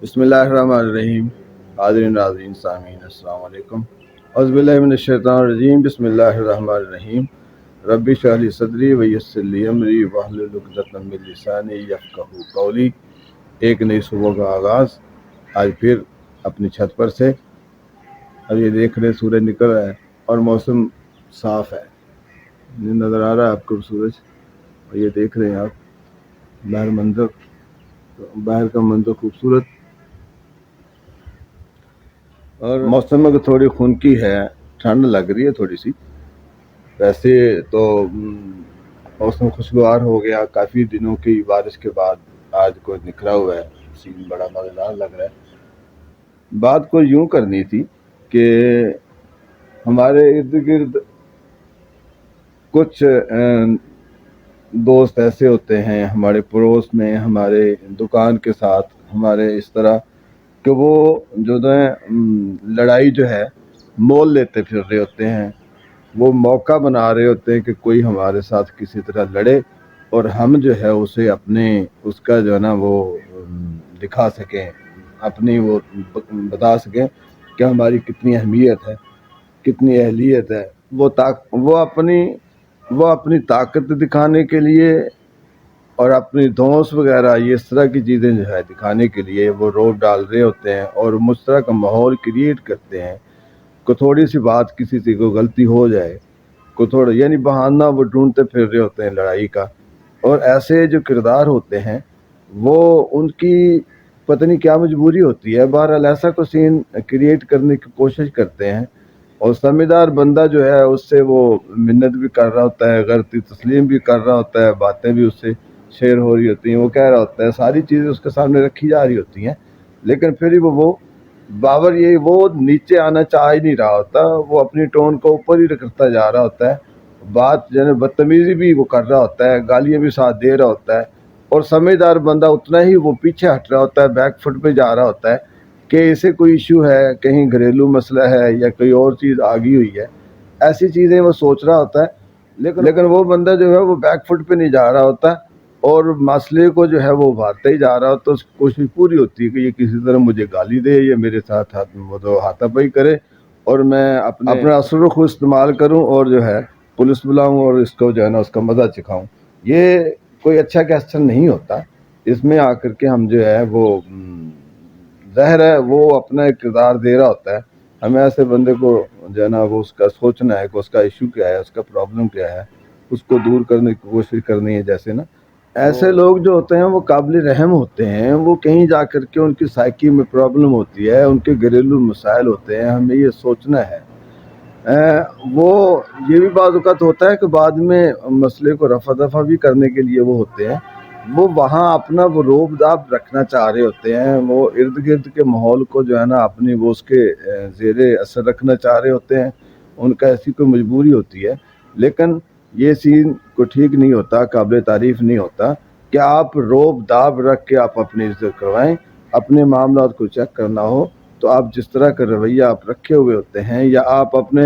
बिस्मिल्लाहिर्रहमानिर्रहीम। हाज़रीन नाज़रीन सामीन अस्सलाम वालेकुम। औज़ु बिल्लाहि मिनश शैतानिर रजीम। बिस्मिल्लाहिर्रहमानिर्रहीम। रब्बि इश्रह ली सदरी व यस्सिर ली अमरी वहलुल उक़दतम मिन लिसानी यफ़क़हू क़ौली। एक नई सुबह का आगाज़ आज फिर अपनी छत पर से। अब ये देख रहे सूरज निकल रहा है और मौसम साफ़ है, नज़र आ रहा है आपको सूरज, और ये देख रहे हैं आप बाहर का मंजर खूबसूरत, और मौसम में थोड़ी खुनकी है, ठंड लग रही है थोड़ी सी। वैसे तो मौसम खुशगवार हो गया, काफ़ी दिनों की बारिश के बाद आज को निखरा हुआ है, सीन बड़ा मज़ेदार लग रहा है। बात को यूँ करनी थी कि हमारे इर्द गिर्द कुछ दोस्त ऐसे होते हैं, हमारे पड़ोस में, हमारे दुकान के साथ, हमारे इस तरह कि वो जो है लड़ाई जो है मोल लेते फिर रहे होते हैं। वो मौका बना रहे होते हैं कि कोई हमारे साथ किसी तरह लड़े और हम जो है उसे उसका जो है ना वो दिखा सकें, अपनी वो बता सकें कि हमारी कितनी अहमियत है, कितनी अहलियत है। वो अपनी ताकत दिखाने के लिए और अपनी धौंस वगैरह ये इस तरह की चीज़ें जो है दिखाने के लिए वो रोब डाल रहे होते हैं और मुझ तरह का माहौल क्रिएट करते हैं को थोड़ी सी बात किसी से को गलती हो जाए को थोड़ा यानी बहाना वो ढूंढते फिर रहे होते हैं लड़ाई का। और ऐसे जो किरदार होते हैं वो उनकी पता नहीं क्या मजबूरी होती है, बहरहाल ऐसा को सीन क्रिएट करने की कोशिश करते हैं और समझदार बंदा जो है उससे वो मिन्नत भी कर रहा होता है, गलती तस्लीम भी कर रहा होता है, बातें भी उससे शेयर हो रही होती हैं, वो कह रहा होता है, सारी चीज़ें उसके सामने रखी जा रही होती हैं, लेकिन फिर भी वो बाबर ये वो नीचे आना चाह ही नहीं रहा होता, वो अपनी टोन को ऊपर ही करता जा रहा होता है। बात जो है बदतमीजी भी वो कर रहा होता है, गालियाँ भी साथ दे रहा होता है, और समझदार बंदा उतना ही वो पीछे हट रहा होता है, बैक फुट पे जा रहा होता है कि इसे कोई इशू है, कहीं घरेलू मसला है या कोई और चीज़ आ गई हुई है, ऐसी चीज़ें वो सोच रहा होता है। लेकिन वो बंदा जो है वो बैक फुट पे नहीं जा रहा होता और मसले को जो है वो उभारते ही जा रहा हो, तो उसकी कोशिश पूरी होती है कि ये किसी तरह मुझे गाली दे या मेरे साथ हाथापाई करे और मैं अपना असर इस्तेमाल करूं और जो है पुलिस बुलाऊं और इसको जो है ना उसका मज़ा चखाऊं। ये कोई अच्छा क्वेश्चन नहीं होता। इसमें आकर के हम जो है वो ज़ाहिर है वो अपना एक किरदार दे रहा होता है। हमें ऐसे बंदे को जो है ना वो उसका सोचना है कि उसका इशू क्या है, उसका प्रॉब्लम क्या है, उसको दूर करने की कोशिश करनी है। जैसे ना ऐसे लोग जो होते हैं वो काबिल रहम होते हैं, वो कहीं जा कर के उनकी साइकी में प्रॉब्लम होती है, उनके घरेलू मसाइल होते हैं, हमें ये सोचना है। वो ये भी बात औक़ात होता है कि बाद में मसले को रफा दफा भी करने के लिए वो होते हैं, वो वहाँ अपना वो रोब दाब रखना चाह रहे होते हैं, वो इर्द गिर्द के माहौल को जो है ना अपनी वो उसके ज़ेरे असर रखना चाह रहे होते हैं, उनका ऐसी कोई मजबूरी होती है। लेकिन ये सीन को ठीक नहीं होता, काबिल तारीफ़ नहीं होता कि आप रोब दाब रख के आप अपनी इज्जत करवाएं। अपने मामलात को चेक करना हो तो आप जिस तरह का रवैया आप रखे हुए होते हैं या आप अपने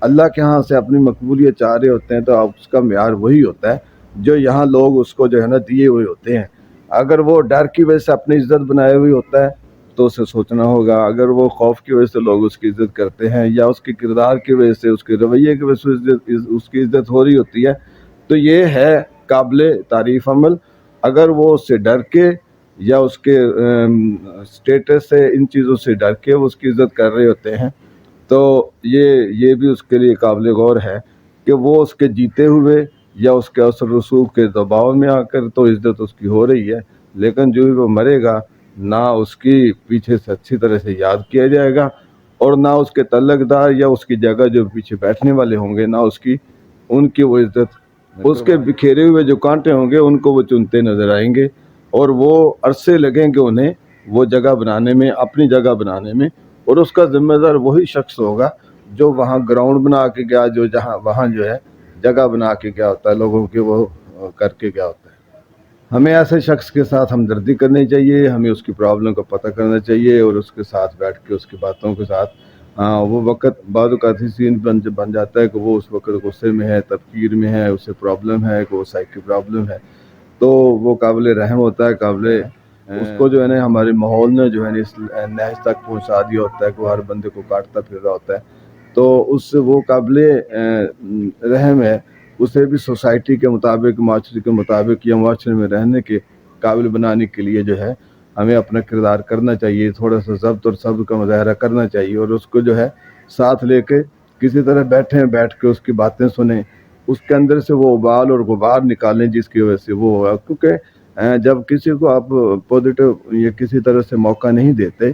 अल्लाह के यहाँ से अपनी मकबूलियत चाह रहे होते हैं, तो आप उसका म्यार वही होता है जो यहाँ लोग उसको जो है ना दिए हुए होते हैं। अगर वो डर की वजह से अपनी इज्जत बनाए हुई होता है तो उसे सोचना होगा, अगर वो खौफ की वजह से लोग उसकी इज्जत करते हैं या उसके किरदार की वजह से, उसके रवैये की वजह से उसकी इज्जत हो रही होती है, तो ये है काबिल तारीफ़ अमल। अगर वो उससे डर के या उसके स्टेटस से, इन चीज़ों से डर के वो उसकी इज्जत कर रहे होते हैं, तो ये भी उसके लिए काबिल गौर है कि वो उसके जीते हुए या उसके असर रसूख के दबाव में आकर तो इज्जत उसकी हो रही है, लेकिन जो ही वो मरेगा ना उसकी पीछे से अच्छी तरह से याद किया जाएगा और ना उसके तल्लकदार या उसकी जगह जो पीछे बैठने वाले होंगे ना उनकी वो इज्जत, उसके बिखेरे हुए जो कांटे होंगे उनको वो चुनते नजर आएंगे और वो अरसे लगेंगे उन्हें वो जगह बनाने में, अपनी जगह बनाने में, और उसका जिम्मेदार वही शख्स होगा जो वहाँ ग्राउंड बना के गया, जो जहाँ वहाँ जो है जगह बना के गया होता है, लोगों के वो करके गया होता है। हमें ऐसे शख्स के साथ हमदर्दी करनी चाहिए, हमें उसकी प्रॉब्लम का पता करना चाहिए और उसके साथ बैठ के उसकी बातों के साथ वो वक़्त बाद का सीन बन जाता है कि वो उस वक़्त गुस्से में है, तफकीर में है, उसे प्रॉब्लम है कि वो साइकी प्रॉब्लम है, तो वो काबिल रहम होता है, काबिल اس کو جو ہے نا ہمارے ماحول نے جو ہے نا اس نہج تک پہنچا دیا ہوتا ہے کہ وہ ہر بندے کو کاٹتا پھر رہا ہوتا ہے. تو اس سے وہ قابل رحم ہے. اسے بھی سوسائٹی کے مطابق، معاشرے کے مطابق یا معاشرے میں رہنے کے قابل بنانے کے لیے جو ہے ہمیں اپنا کردار کرنا چاہیے، تھوڑا سا ضبط اور صبر کا مظاہرہ کرنا چاہیے، اور اس کو جو ہے ساتھ لے کے کسی طرح بیٹھ کے اس کی باتیں سنیں، اس کے اندر سے وہ ابال اور غبار نکالیں جس کی وجہ سے وہ ہوا. کیونکہ جب کسی کو آپ پازیٹیو یا کسی طرح سے موقع نہیں دیتے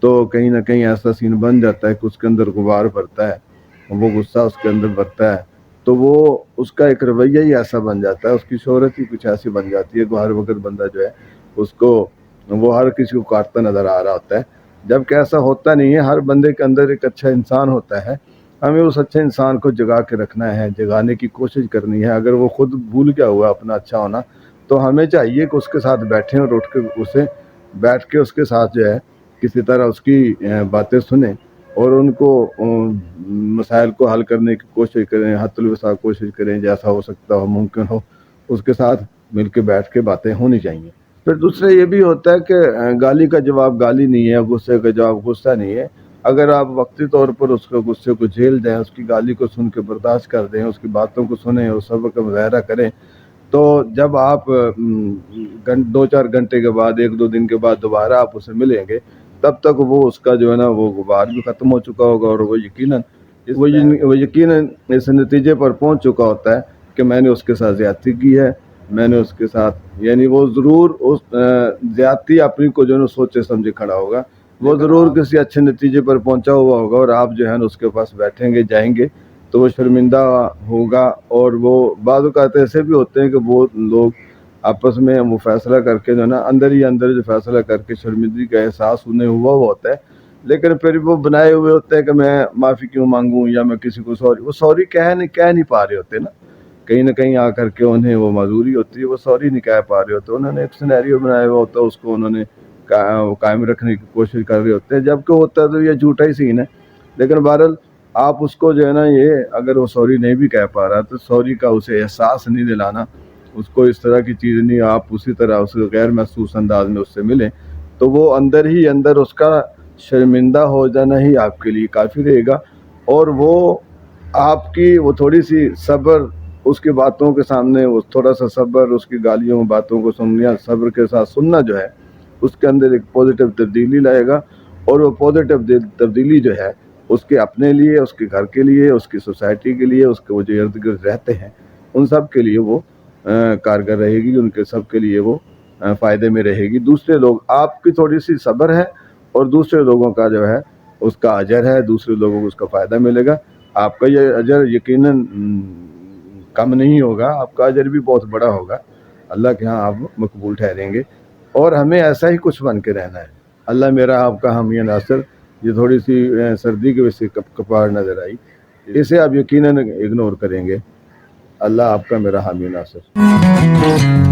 تو کہیں نہ کہیں ایسا سین بن جاتا ہے کہ اس کے اندر غبار بھرتا ہے، وہ غصہ اس کے اندر بھرتا ہے، تو وہ اس کا ایک رویہ ہی ایسا بن جاتا ہے، اس کی شہرت ہی کچھ ایسی بن جاتی ہے کہ ہر وقت بندہ جو ہے اس کو، وہ ہر کسی کو کاٹتا نظر آ رہا ہوتا ہے. جبکہ ایسا ہوتا نہیں ہے، ہر بندے کے اندر ایک اچھا انسان ہوتا ہے. ہمیں اس اچھے انسان کو جگا کے رکھنا ہے، جگانے کی کوشش کرنی ہے. اگر وہ خود بھول گیا ہوا اپنا اچھا ہونا تو ہمیں چاہیے کہ اس کے ساتھ بیٹھیں اور اٹھ کے اسے بیٹھ کے اس کے ساتھ جو ہے کسی طرح اس کی باتیں سنیں اور ان کو مسائل کو حل کرنے کی کوشش کریں، حت الوسع کوشش کریں، جیسا ہو سکتا ہو، ممکن ہو اس کے ساتھ مل کے بیٹھ کے باتیں ہونی چاہیے. پھر دوسرا یہ بھی ہوتا ہے کہ گالی کا جواب گالی نہیں ہے، غصے کا جواب غصہ نہیں ہے. اگر آپ وقتی طور پر اس کے غصے کو جھیل دیں، اس کی گالی کو سن کے برداشت کر دیں، اس کی باتوں کو سنیں اور صبر کا مظاہرہ کریں، تو جب آپ 2-4 گھنٹے کے بعد، 1-2 دن کے بعد دوبارہ آپ اسے ملیں گے، تب تک وہ اس کا جو ہے نا وہ غبار بھی ختم ہو چکا ہوگا اور وہ یقیناً اس نتیجے پر پہنچ چکا ہوتا ہے کہ میں نے اس کے ساتھ زیادتی کی ہے، میں نے اس کے ساتھ، یعنی وہ ضرور اس زیادتی اپنی کو جو ہے نا سوچے سمجھے کھڑا ہوگا، وہ ضرور کسی اچھے نتیجے پر پہنچا ہوا ہوگا، اور آپ جو ہے نا اس کے پاس بیٹھیں گے، جائیں گے تو وہ شرمندہ ہوگا. اور وہ بعض اوقات ایسے بھی ہوتے ہیں کہ وہ لوگ آپس میں وہ فیصلہ کر کے جو ہے نا اندر ہی اندر جو فیصلہ کر کے شرمندگی کا احساس انہیں ہوا ہوتا ہے، لیکن پھر وہ بنائے ہوئے ہوتے ہیں کہ میں معافی کیوں مانگوں یا میں کسی کو سوری، وہ سوری کہہ نہیں پا رہے ہوتے نا، کہیں نہ کہیں آ کر کے انہیں وہ معذوری ہوتی ہے، وہ سوری نہیں کہہ پا رہے ہوتے، انہوں نے ایک سینیریو بنایا ہوا ہوتا ہے، اس کو انہوں نے قائم رکھنے کی کوشش کر رہے ہوتے ہیں، جبکہ ہوتا ہے تو یہ جھوٹا ہی سین ہے. لیکن بہرحال آپ اس کو جو ہے نا، یہ اگر وہ سوری نہیں بھی کہہ پا رہا تو سوری کا اسے احساس نہیں دلانا، اس کو اس طرح کی چیز نہیں، آپ اسی طرح اس غیر محسوس انداز میں اس سے ملیں تو وہ اندر ہی اندر اس کا شرمندہ ہو جانا ہی آپ کے لیے کافی رہے گا. اور وہ آپ کی وہ تھوڑی سی صبر، اس کی باتوں کے سامنے وہ تھوڑا سا صبر، اس کی گالیوں باتوں کو سننا، صبر کے ساتھ سننا جو ہے اس کے اندر ایک پازیٹیو تبدیلی لائے گا. اور وہ پازیٹیو تبدیلی جو ہے اس کے اپنے لیے، اس کے گھر کے لیے، اس کی سوسائٹی کے لیے، اس کے وہ جو ارد گرد رہتے ہیں ان سب کے لیے وہ کارگر رہے گی، ان کے سب کے لیے وہ فائدے میں رہے گی. دوسرے لوگ، آپ کی تھوڑی سی صبر ہے اور دوسرے لوگوں کا جو ہے اس کا اجر ہے، دوسرے لوگوں کو اس کا فائدہ ملے گا. آپ کا یہ اجر یقیناً کم نہیں ہوگا، آپ کا اجر بھی بہت بڑا ہوگا، اللہ کے ہاں آپ مقبول ٹھہریں گے. اور ہمیں ایسا ہی کچھ بن کے رہنا ہے. اللہ میرا آپ کا حامی ناصر. یہ تھوڑی سی سردی کی وجہ سے کپاڑ نظر آئی، اسے آپ یقیناً اگنور کریں گے. اللہ آپ کا میرا حامی ناصر.